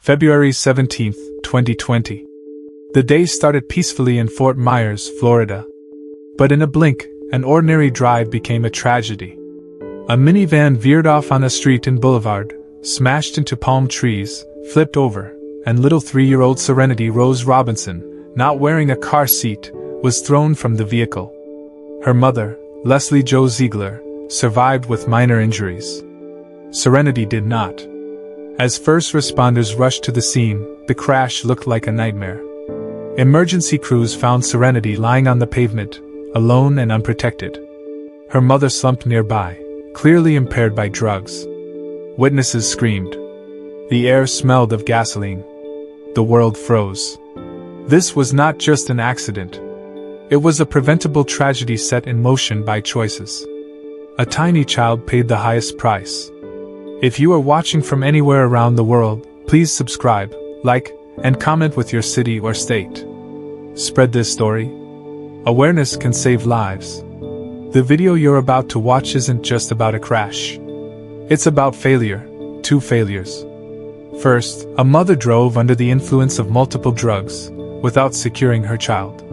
February 17, 2020. The day started peacefully in Fort Myers, Florida. But in a blink, an ordinary drive became a tragedy. A minivan veered off on a street in Boulevard, smashed into palm trees, flipped over, and little 3-year-old Serenity Rose Robinson, not wearing a car seat, was thrown from the vehicle. Her mother, Leslie Jo Ziegler, survived with minor injuries. Serenity did not. As first responders rushed to the scene, the crash looked like a nightmare. Emergency crews found Serenity lying on the pavement, alone and unprotected. Her mother slumped nearby, clearly impaired by drugs. Witnesses screamed. The air smelled of gasoline. The world froze. This was not just an accident. It was a preventable tragedy set in motion by choices. A tiny child paid the highest price. If you are watching from anywhere around the world, please subscribe, like, and comment with your city or state. Spread this story. Awareness can save lives. The video you're about to watch isn't just about a crash. It's about failure, 2 failures. First, a mother drove under the influence of multiple drugs, without securing her child.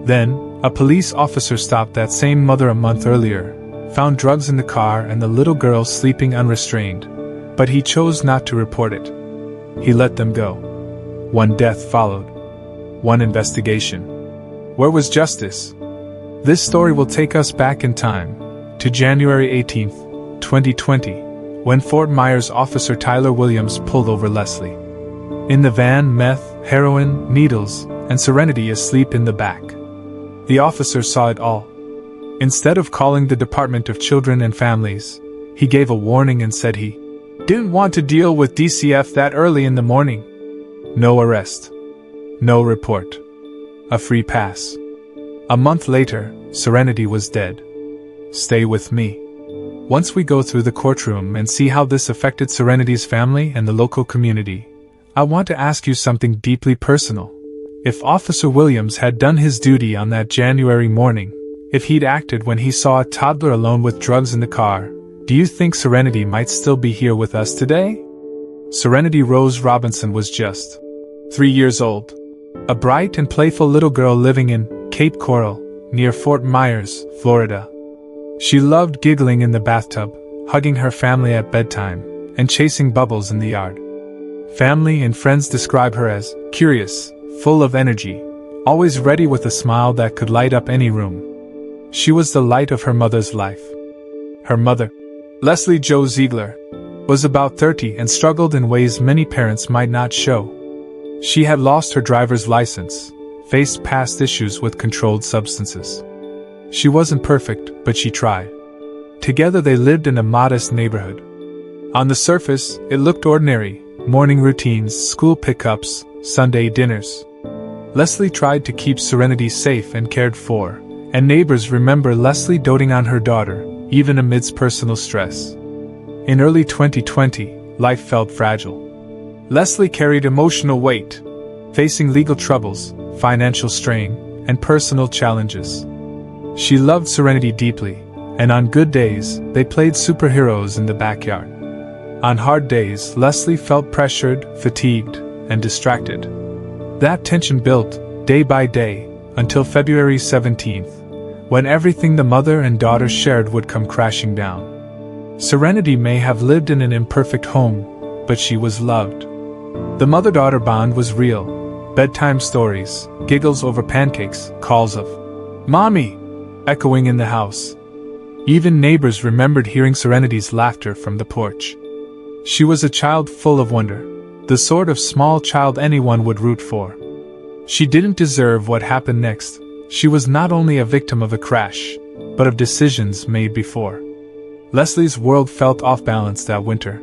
Then, a police officer stopped that same mother a month earlier, found drugs in the car and the little girl sleeping unrestrained, but he chose not to report it. He let them go. 1 death followed. 1 investigation. Where was justice? This story will take us back in time, to January 18, 2020, when Fort Myers officer Tyler Williams pulled over Leslie. In the van, meth, heroin, needles, and Serenity asleep in the back. The officer saw it all. Instead of calling the Department of Children and Families, he gave a warning and said he didn't want to deal with DCF that early in the morning. No arrest. No report. A free pass. A month later, Serenity was dead. Stay with me. Once we go through the courtroom and see how this affected Serenity's family and the local community, I want to ask you something deeply personal. If Officer Williams had done his duty on that January morning, if he'd acted when he saw a toddler alone with drugs in the car, do you think Serenity might still be here with us today? Serenity Rose Robinson was just 3 years old. A bright and playful little girl living in Cape Coral, near Fort Myers, Florida. She loved giggling in the bathtub, hugging her family at bedtime, and chasing bubbles in the yard. Family and friends describe her as curious, full of energy, always ready with a smile that could light up any room. She was the light of her mother's life. Her mother, Leslie Jo Ziegler, was about 30 and struggled in ways many parents might not show. She had lost her driver's license, faced past issues with controlled substances. She wasn't perfect, but she tried. Together they lived in a modest neighborhood. On the surface, it looked ordinary: morning routines, school pickups, Sunday dinners. Leslie tried to keep Serenity safe and cared for, and neighbors remember Leslie doting on her daughter, even amidst personal stress. In early 2020, life felt fragile. Leslie carried emotional weight, facing legal troubles, financial strain, and personal challenges. She loved Serenity deeply, and on good days, they played superheroes in the backyard. On hard days, Leslie felt pressured, fatigued, and distracted. That tension built, day by day, until February 17th, when everything the mother and daughter shared would come crashing down. Serenity may have lived in an imperfect home, but she was loved. The mother-daughter bond was real. Bedtime stories, giggles over pancakes, calls of "Mommy!" echoing in the house. Even neighbors remembered hearing Serenity's laughter from the porch. She was a child full of wonder, the sort of small child anyone would root for. She didn't deserve what happened next. She was not only a victim of a crash, but of decisions made before. Leslie's world felt off balance that winter.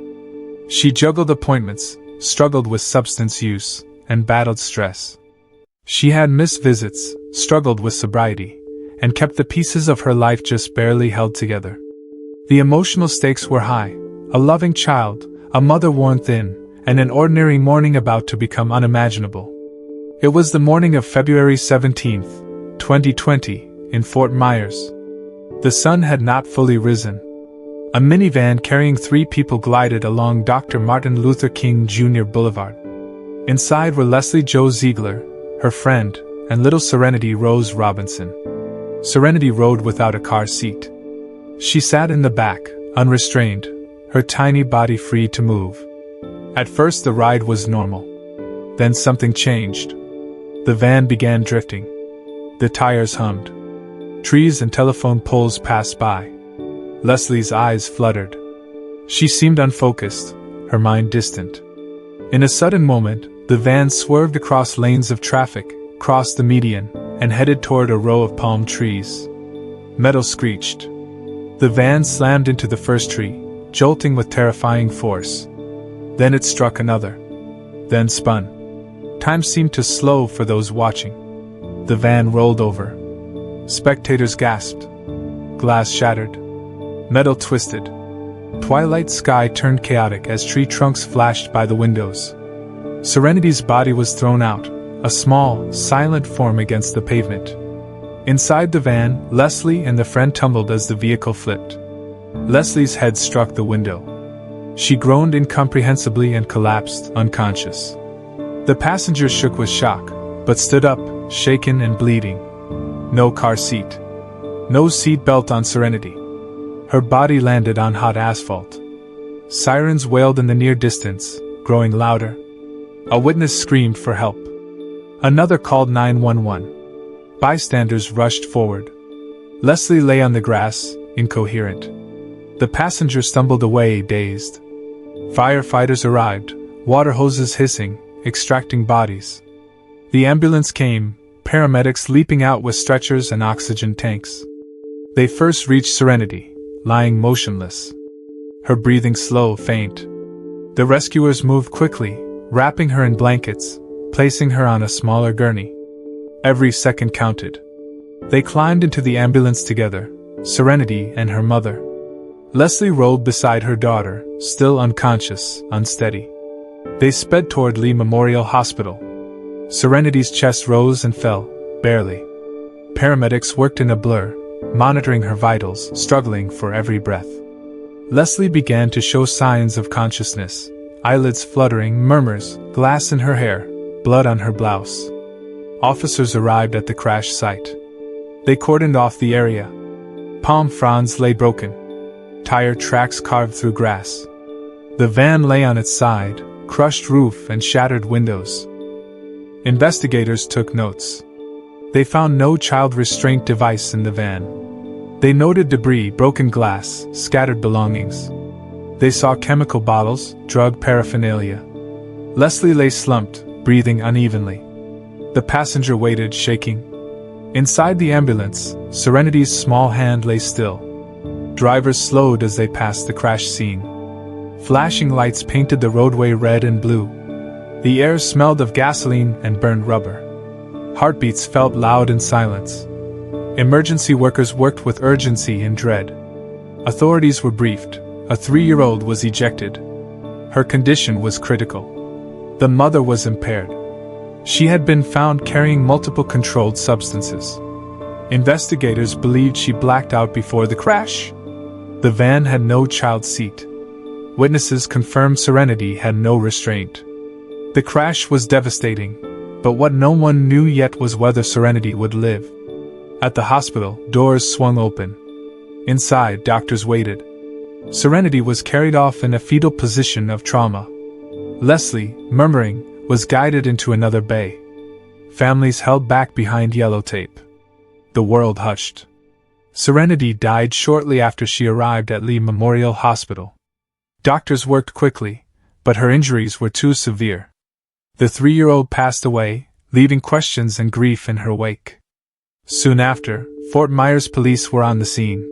She juggled appointments, struggled with substance use, and battled stress. She had missed visits, struggled with sobriety, and kept the pieces of her life just barely held together. The emotional stakes were high: a loving child, a mother worn thin, and an ordinary morning about to become unimaginable. It was the morning of February 17th, 2020, in Fort Myers. The sun had not fully risen. A minivan carrying 3 people glided along Dr. Martin Luther King Jr. Boulevard. Inside were Leslie Jo Ziegler, her friend, and little Serenity Rose Robinson. Serenity rode without a car seat. She sat in the back, unrestrained, her tiny body free to move. At first the ride was normal. Then something changed. The van began drifting. The tires hummed. Trees and telephone poles passed by. Leslie's eyes fluttered. She seemed unfocused, her mind distant. In a sudden moment, the van swerved across lanes of traffic, crossed the median, and headed toward a row of palm trees. Metal screeched. The van slammed into the first tree, jolting with terrifying force. Then it struck another. Then spun. Time seemed to slow for those watching. The van rolled over. Spectators gasped. Glass shattered. Metal twisted. Twilight sky turned chaotic as tree trunks flashed by the windows. Serenity's body was thrown out, a small, silent form against the pavement. Inside the van, Leslie and the friend tumbled as the vehicle flipped. Leslie's head struck the window. She groaned incomprehensibly and collapsed, unconscious. The passengers shook with shock, but stood up, shaken and bleeding. No car seat. No seat belt on Serenity. Her body landed on hot asphalt. Sirens wailed in the near distance, growing louder. A witness screamed for help. Another called 911. Bystanders rushed forward. Leslie lay on the grass, incoherent. The passenger stumbled away, dazed. Firefighters arrived, water hoses hissing, extracting bodies. The ambulance came, paramedics leaping out with stretchers and oxygen tanks. They first reached Serenity, lying motionless. Her breathing slow, faint. The rescuers moved quickly, wrapping her in blankets, placing her on a smaller gurney. Every second counted. They climbed into the ambulance together, Serenity and her mother. Leslie rolled beside her daughter, still unconscious, unsteady. They sped toward Lee Memorial Hospital. Serenity's chest rose and fell, barely. Paramedics worked in a blur, monitoring her vitals, struggling for every breath. Leslie began to show signs of consciousness, eyelids fluttering, murmurs, glass in her hair, blood on her blouse. Officers arrived at the crash site. They cordoned off the area. Palm fronds lay broken. Tire tracks carved through grass. The van lay on its side, crushed roof and shattered windows. Investigators took notes. They found no child restraint device in the van. They noted debris, broken glass, scattered belongings. They saw chemical bottles, drug paraphernalia. Leslie lay slumped, breathing unevenly. The passenger waited, shaking. Inside the ambulance, Serenity's small hand lay still. Drivers slowed as they passed the crash scene. Flashing lights painted the roadway red and blue. The air smelled of gasoline and burned rubber. Heartbeats felt loud in silence. Emergency workers worked with urgency and dread. Authorities were briefed. A 3-year-old was ejected. Her condition was critical. The mother was impaired. She had been found carrying multiple controlled substances. Investigators believed she blacked out before the crash. The van had no child seat. Witnesses confirmed Serenity had no restraint. The crash was devastating, but what no one knew yet was whether Serenity would live. At the hospital, doors swung open. Inside, doctors waited. Serenity was carried off in a fetal position of trauma. Leslie, murmuring, was guided into another bay. Families held back behind yellow tape. The world hushed. Serenity died shortly after she arrived at Lee Memorial Hospital. Doctors worked quickly, but her injuries were too severe. The 3-year-old passed away, leaving questions and grief in her wake. Soon after, Fort Myers police were on the scene.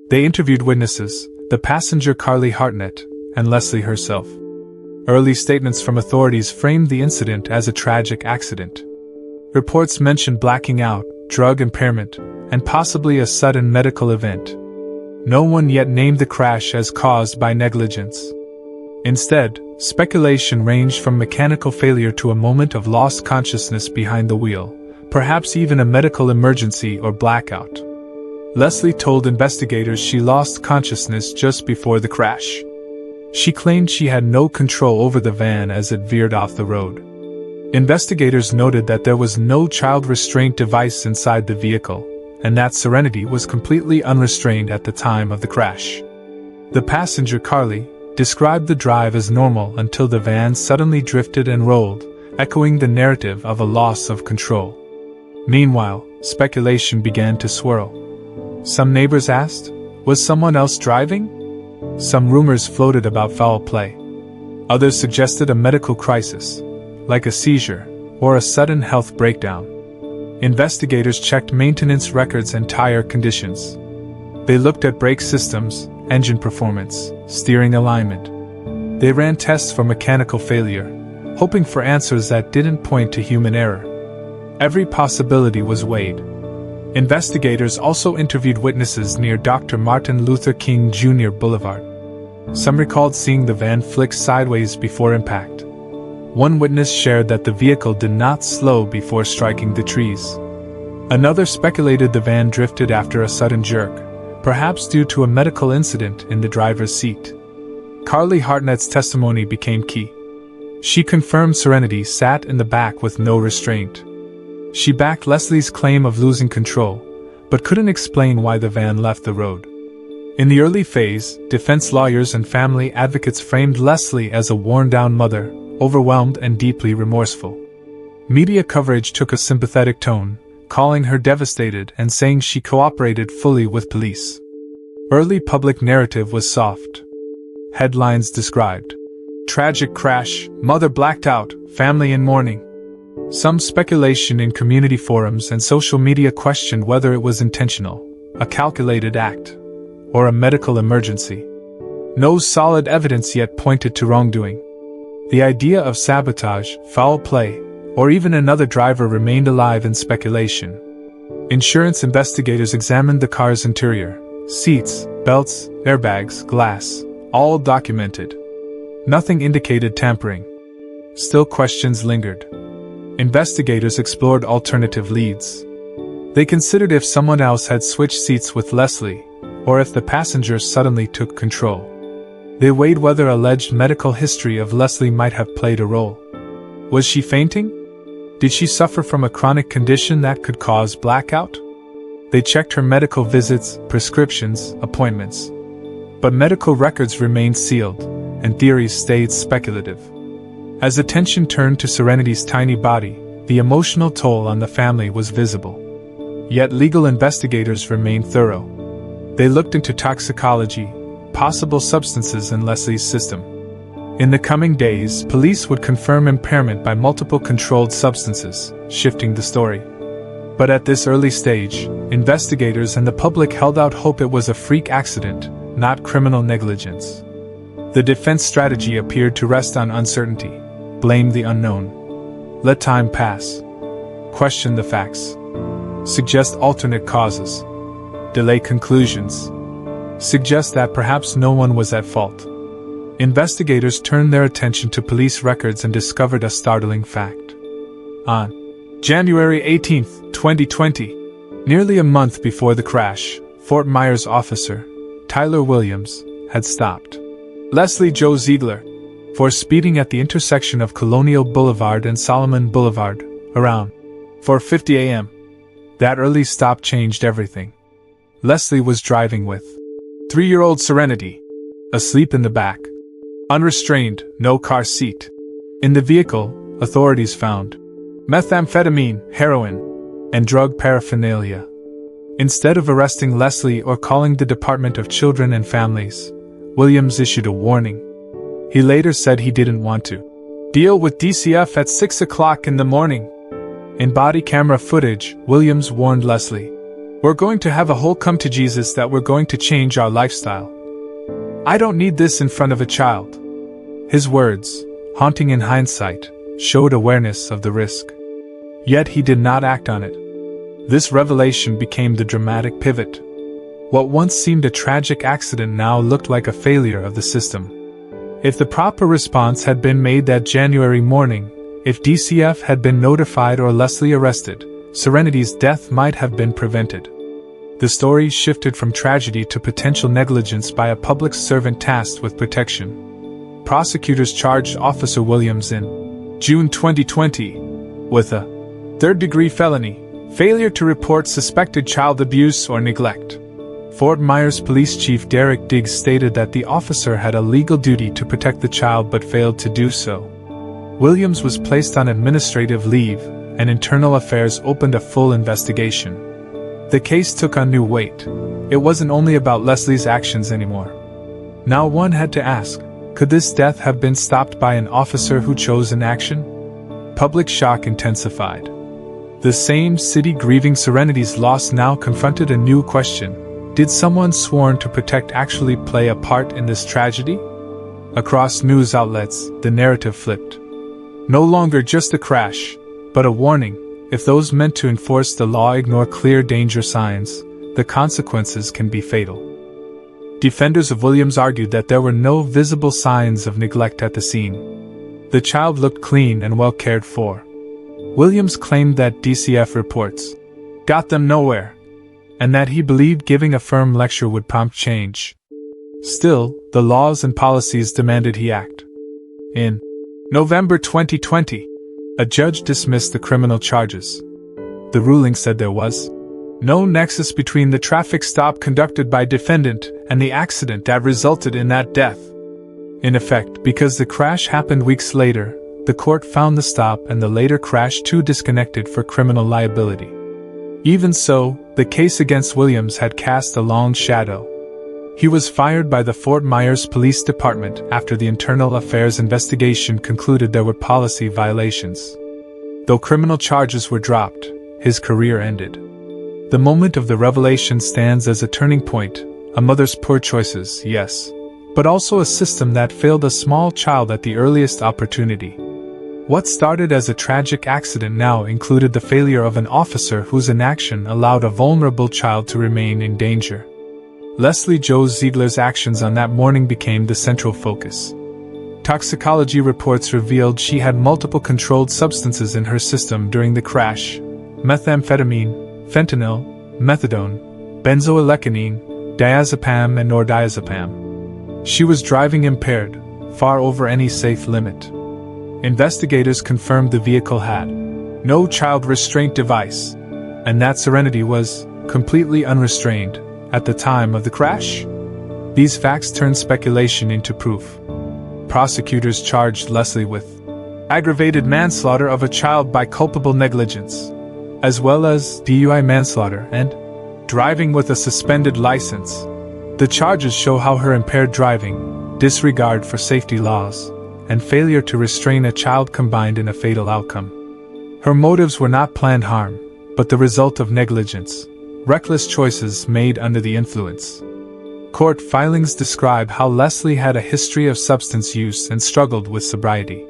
They interviewed witnesses, the passenger Carly Hartnett, and Leslie herself. Early statements from authorities framed the incident as a tragic accident. Reports mentioned blacking out, drug impairment, and possibly a sudden medical event. No one yet named the crash as caused by negligence. Instead, speculation ranged from mechanical failure to a moment of lost consciousness behind the wheel, perhaps even a medical emergency or blackout. Leslie told investigators she lost consciousness just before the crash. She claimed she had no control over the van as it veered off the road. Investigators noted that there was no child restraint device inside the vehicle, and that Serenity was completely unrestrained at the time of the crash. The passenger, Carly, described the drive as normal until the van suddenly drifted and rolled, echoing the narrative of a loss of control. Meanwhile, speculation began to swirl. Some neighbors asked, was someone else driving? Some rumors floated about foul play. Others suggested a medical crisis, like a seizure or a sudden health breakdown. Investigators checked maintenance records and tire conditions. They looked at brake systems, engine performance, steering alignment. They ran tests for mechanical failure, hoping for answers that didn't point to human error. Every possibility was weighed. Investigators also interviewed witnesses near Dr. Martin Luther King Jr. Boulevard. Some recalled seeing the van flick sideways before impact. One witness shared that the vehicle did not slow before striking the trees. Another speculated the van drifted after a sudden jerk, perhaps due to a medical incident in the driver's seat. Carly Hartnett's testimony became key. She confirmed Serenity sat in the back with no restraint. She backed Leslie's claim of losing control, but couldn't explain why the van left the road. In the early phase, defense lawyers and family advocates framed Leslie as a worn-down mother, overwhelmed and deeply remorseful. Media coverage took a sympathetic tone, calling her devastated and saying she cooperated fully with police. Early public narrative was soft. Headlines described: tragic crash, mother blacked out, family in mourning. Some speculation in community forums and social media questioned whether it was intentional, a calculated act, or a medical emergency. No solid evidence yet pointed to wrongdoing. The idea of sabotage, foul play, or even another driver remained alive in speculation. Insurance investigators examined the car's interior: seats, belts, airbags, glass, all documented. Nothing indicated tampering. Still, questions lingered. Investigators explored alternative leads. They considered if someone else had switched seats with Leslie, or if the passenger suddenly took control. They weighed whether alleged medical history of Leslie might have played a role. Was she fainting? Did she suffer from a chronic condition that could cause blackout? They checked her medical visits, prescriptions, appointments. But medical records remained sealed, and theories stayed speculative. As attention turned to Serenity's tiny body, the emotional toll on the family was visible. Yet legal investigators remained thorough. They looked into toxicology, possible substances in Leslie's system. In the coming days, police would confirm impairment by multiple controlled substances, shifting the story. But at this early stage, investigators and the public held out hope it was a freak accident, not criminal negligence. The defense strategy appeared to rest on uncertainty. Blame the unknown. Let time pass. Question the facts. Suggest alternate causes. Delay conclusions. Suggest that perhaps no one was at fault. Investigators turned their attention to police records and discovered a startling fact. On January 18, 2020, nearly a month before the crash, Fort Myers officer Tyler Williams had stopped Leslie Jo Ziegler for speeding at the intersection of Colonial Boulevard and Solomon Boulevard, around 4:50 a.m. That early stop changed everything. Leslie was driving with 3-year-old Serenity, asleep in the back. Unrestrained, no car seat. In the vehicle, authorities found methamphetamine, heroin, and drug paraphernalia. Instead of arresting Leslie or calling the Department of Children and Families, Williams issued a warning. He later said he didn't want to deal with DCF at 6 o'clock in the morning. In body camera footage, Williams warned Leslie, "We're going to have a whole come to Jesus that we're going to change our lifestyle. I don't need this in front of a child." His words, haunting in hindsight, showed awareness of the risk. Yet he did not act on it. This revelation became the dramatic pivot. What once seemed a tragic accident now looked like a failure of the system. If the proper response had been made that January morning, if DCF had been notified or Leslie arrested, Serenity's death might have been prevented. The story shifted from tragedy to potential negligence by a public servant tasked with protection. Prosecutors charged Officer Williams in June 2020, with a third-degree felony, failure to report suspected child abuse or neglect. Fort Myers Police Chief Derek Diggs stated that the officer had a legal duty to protect the child but failed to do so. Williams was placed on administrative leave, and Internal Affairs opened a full investigation. The case took on new weight. It wasn't only about Leslie's actions anymore. Now one had to ask, could this death have been stopped by an officer who chose inaction? Public shock intensified. The same city grieving Serenity's loss now confronted a new question. Did someone sworn to protect actually play a part in this tragedy? Across news outlets, the narrative flipped. No longer just a crash, but a warning. If those meant to enforce the law ignore clear danger signs, the consequences can be fatal. Defenders of Williams argued that there were no visible signs of neglect at the scene. The child looked clean and well cared for. Williams claimed that DCF reports got them nowhere, and that he believed giving a firm lecture would prompt change. Still, the laws and policies demanded he act. In November 2020, a judge dismissed the criminal charges. The ruling said there was no nexus between the traffic stop conducted by defendant and the accident that resulted in that death. In effect, because the crash happened weeks later, the court found the stop and the later crash too disconnected for criminal liability. Even so, the case against Williams had cast a long shadow. He was fired by the Fort Myers Police Department after the Internal Affairs investigation concluded there were policy violations. Though criminal charges were dropped, his career ended. The moment of the revelation stands as a turning point, a mother's poor choices, yes, but also a system that failed a small child at the earliest opportunity. What started as a tragic accident now included the failure of an officer whose inaction allowed a vulnerable child to remain in danger. Leslie Jo Ziegler's actions on that morning became the central focus. Toxicology reports revealed she had multiple controlled substances in her system during the crash: methamphetamine, fentanyl, methadone, benzoylecgonine, diazepam and nordiazepam. She was driving impaired, far over any safe limit. Investigators confirmed the vehicle had no child restraint device, and that Serenity was completely unrestrained at the time of the crash. These facts turned speculation into proof. Prosecutors charged Leslie with aggravated manslaughter of a child by culpable negligence, as well as DUI manslaughter and driving with a suspended license. The charges show how her impaired driving, disregard for safety laws, and failure to restrain a child combined in a fatal outcome. Her motives were not planned harm, but the result of negligence, reckless choices made under the influence. Court filings describe how Leslie had a history of substance use and struggled with sobriety.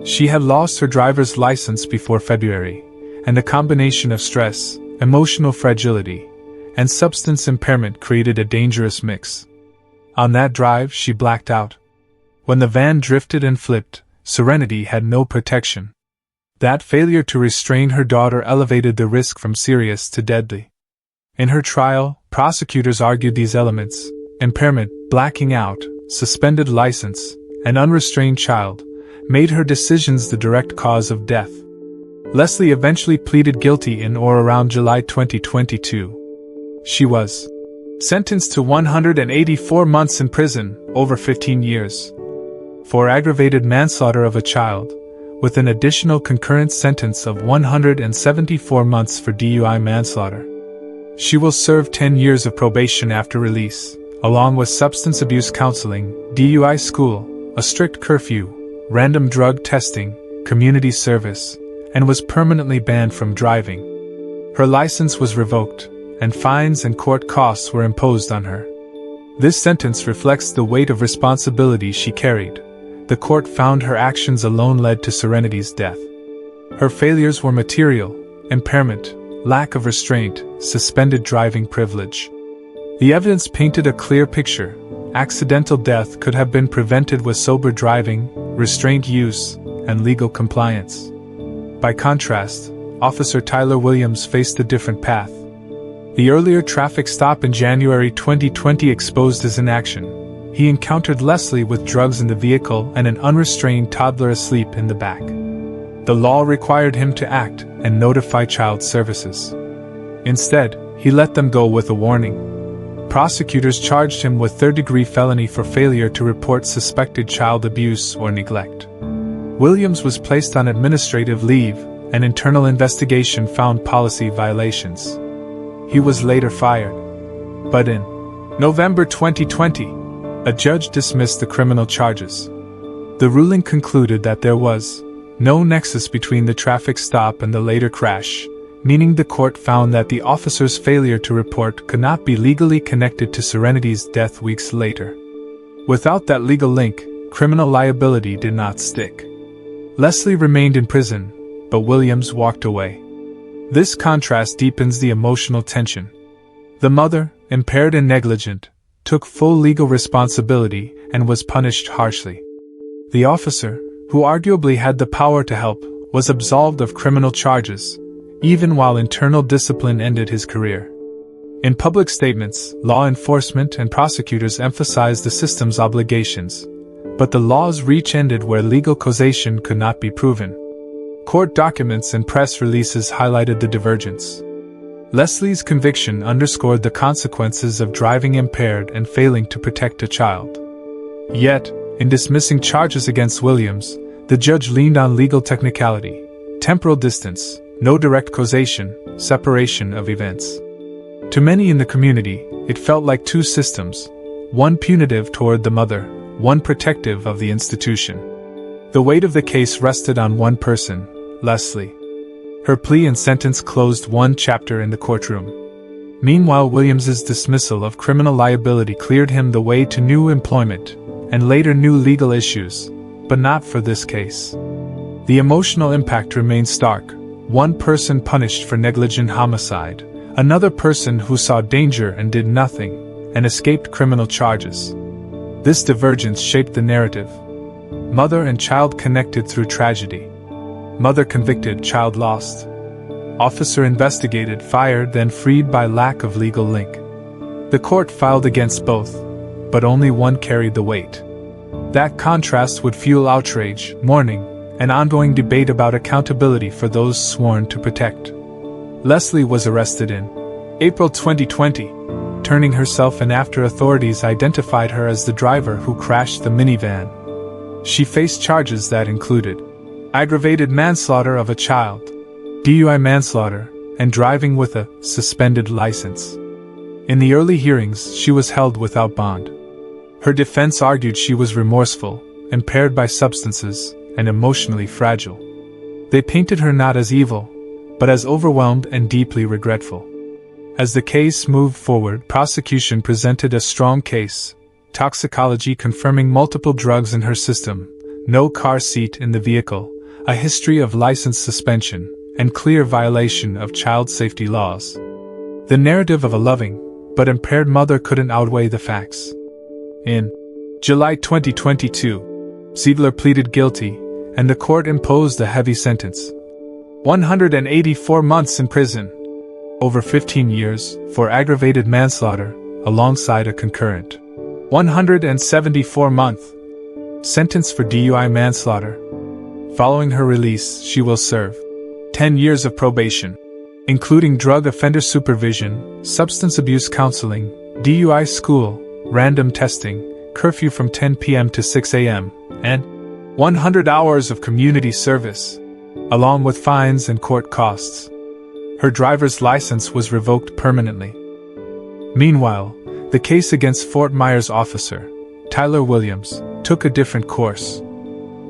She had lost her driver's license before February, and a combination of stress, emotional fragility, and substance impairment created a dangerous mix. On that drive, she blacked out. When the van drifted and flipped, Serenity had no protection. That failure to restrain her daughter elevated the risk from serious to deadly. In her trial, prosecutors argued these elements: impairment, blacking out, suspended license, and unrestrained child, made her decisions the direct cause of death. Leslie eventually pleaded guilty in or around July 2022. She was sentenced to 184 months in prison, over 15 years, for aggravated manslaughter of a child, with an additional concurrent sentence of 174 months for DUI manslaughter. She will serve 10 years of probation after release, along with substance abuse counseling, DUI school, a strict curfew, random drug testing, community service, and was permanently banned from driving. Her license was revoked, and fines and court costs were imposed on her. This sentence reflects the weight of responsibility she carried. The court found her actions alone led to Serenity's death. Her failures were material: impairment, lack of restraint, suspended driving privilege. The evidence painted a clear picture. Accidental death could have been prevented with sober driving, restraint use, and legal compliance. By contrast, Officer Tyler Williams faced a different path. The earlier traffic stop in January 2020 exposed his inaction. He encountered Leslie with drugs in the vehicle and an unrestrained toddler asleep in the back. The law required him to act and notify child services. Instead, he let them go with a warning. Prosecutors charged him with third-degree felony for failure to report suspected child abuse or neglect. Williams was placed on administrative leave. An internal investigation found policy violations. He was later fired. But in November 2020, a judge dismissed the criminal charges. The ruling concluded that there was no nexus between the traffic stop and the later crash, meaning the court found that the officer's failure to report could not be legally connected to Serenity's death weeks later. Without that legal link, criminal liability did not stick. Leslie remained in prison, but Williams walked away. This contrast deepens the emotional tension. The mother, impaired and negligent, took full legal responsibility and was punished harshly. The officer, who arguably had the power to help, was absolved of criminal charges, even while internal discipline ended his career. In public statements, law enforcement and prosecutors emphasized the system's obligations, but the law's reach ended where legal causation could not be proven. Court documents and press releases highlighted the divergence. Leslie's conviction underscored the consequences of driving impaired and failing to protect a child. Yet, in dismissing charges against Williams, the judge leaned on legal technicality, temporal distance, no direct causation, separation of events. To many in the community, it felt like two systems, one punitive toward the mother, one protective of the institution. The weight of the case rested on one person, Leslie. Her plea and sentence closed one chapter in the courtroom. Meanwhile, Williams's dismissal of criminal liability cleared him the way to new employment, and later new legal issues, but not for this case. The emotional impact remained stark. One person punished for negligent homicide, another person who saw danger and did nothing, and escaped criminal charges. This divergence shaped the narrative. Mother and child connected through tragedy. Mother convicted, child lost. Officer investigated, fired, then freed by lack of legal link. The court filed against both, but only one carried the weight. That contrast would fuel outrage, mourning, and ongoing debate about accountability for those sworn to protect. Leslie was arrested in April 2020, turning herself in after authorities identified her as the driver who crashed the minivan. She faced charges that included aggravated manslaughter of a child, DUI manslaughter, and driving with a suspended license. In the early hearings, she was held without bond. Her defense argued she was remorseful, impaired by substances, and emotionally fragile. They painted her not as evil, but as overwhelmed and deeply regretful. As the case moved forward, prosecution presented a strong case, toxicology confirming multiple drugs in her system, no car seat in the vehicle, a history of license suspension, and clear violation of child safety laws. The narrative of a loving, but impaired mother couldn't outweigh the facts. In July 2022, Ziegler pleaded guilty, and the court imposed a heavy sentence. 184 months in prison, over 15 years, for aggravated manslaughter, alongside a concurrent 174-month sentence for DUI manslaughter. Following her release, she will serve 10 years of probation, including drug offender supervision, substance abuse counseling, DUI school, random testing, curfew from 10 p.m. to 6 a.m., and 100 hours of community service, along with fines and court costs. Her driver's license was revoked permanently. Meanwhile, the case against Fort Myers officer, Tyler Williams, took a different course.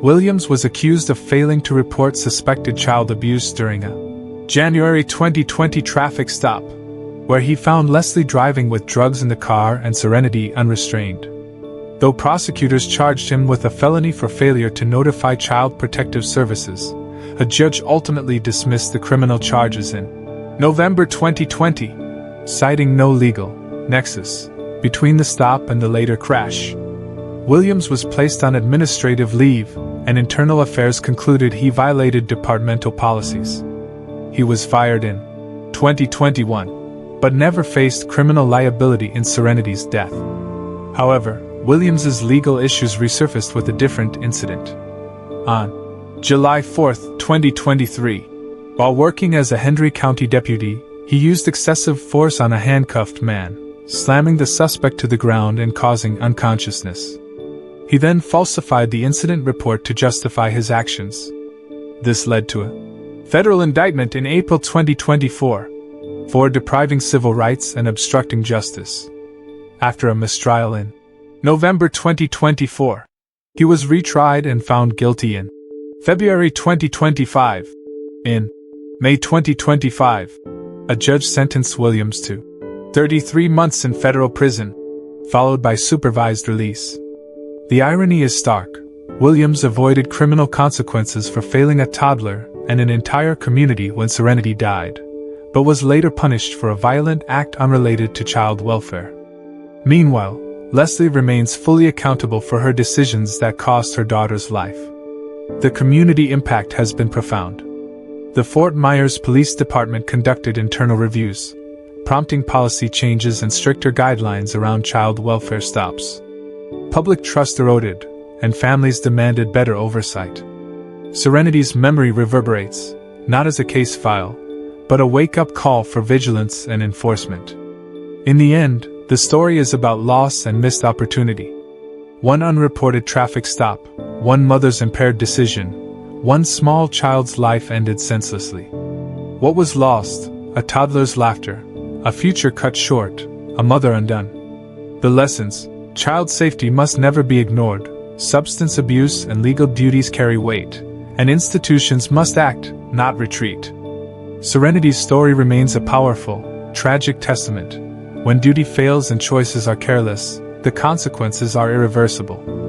Williams was accused of failing to report suspected child abuse during a January 2020 traffic stop, where he found Leslie driving with drugs in the car and Serenity unrestrained. Though prosecutors charged him with a felony for failure to notify Child Protective Services, a judge ultimately dismissed the criminal charges in November 2020, citing no legal nexus between the stop and the later crash. Williams was placed on administrative leave, and Internal Affairs concluded he violated departmental policies. He was fired in 2021, but never faced criminal liability in Serenity's death. However, Williams's legal issues resurfaced with a different incident. On July 4, 2023. While working as a Hendry County deputy, he used excessive force on a handcuffed man, slamming the suspect to the ground and causing unconsciousness. He then falsified the incident report to justify his actions. This led to a federal indictment in April 2024 for depriving civil rights and obstructing justice. After a mistrial in November 2024, he was retried and found guilty in February 2025. In May 2025, a judge sentenced Williams to 33 months in federal prison, followed by supervised release. The irony is stark. Williams avoided criminal consequences for failing a toddler and an entire community when Serenity died, but was later punished for a violent act unrelated to child welfare. Meanwhile, Leslie remains fully accountable for her decisions that cost her daughter's life. The community impact has been profound. The Fort Myers Police Department conducted internal reviews, prompting policy changes and stricter guidelines around child welfare stops. Public trust eroded, and families demanded better oversight. Serenity's memory reverberates, not as a case file, but a wake-up call for vigilance and enforcement. In the end, the story is about loss and missed opportunity. One unreported traffic stop, one mother's impaired decision, one small child's life ended senselessly. What was lost? A toddler's laughter, a future cut short, a mother undone. The lessons: child safety must never be ignored, substance abuse and legal duties carry weight, and institutions must act, not retreat. Serenity's story remains a powerful, tragic testament. When duty fails and choices are careless, the consequences are irreversible.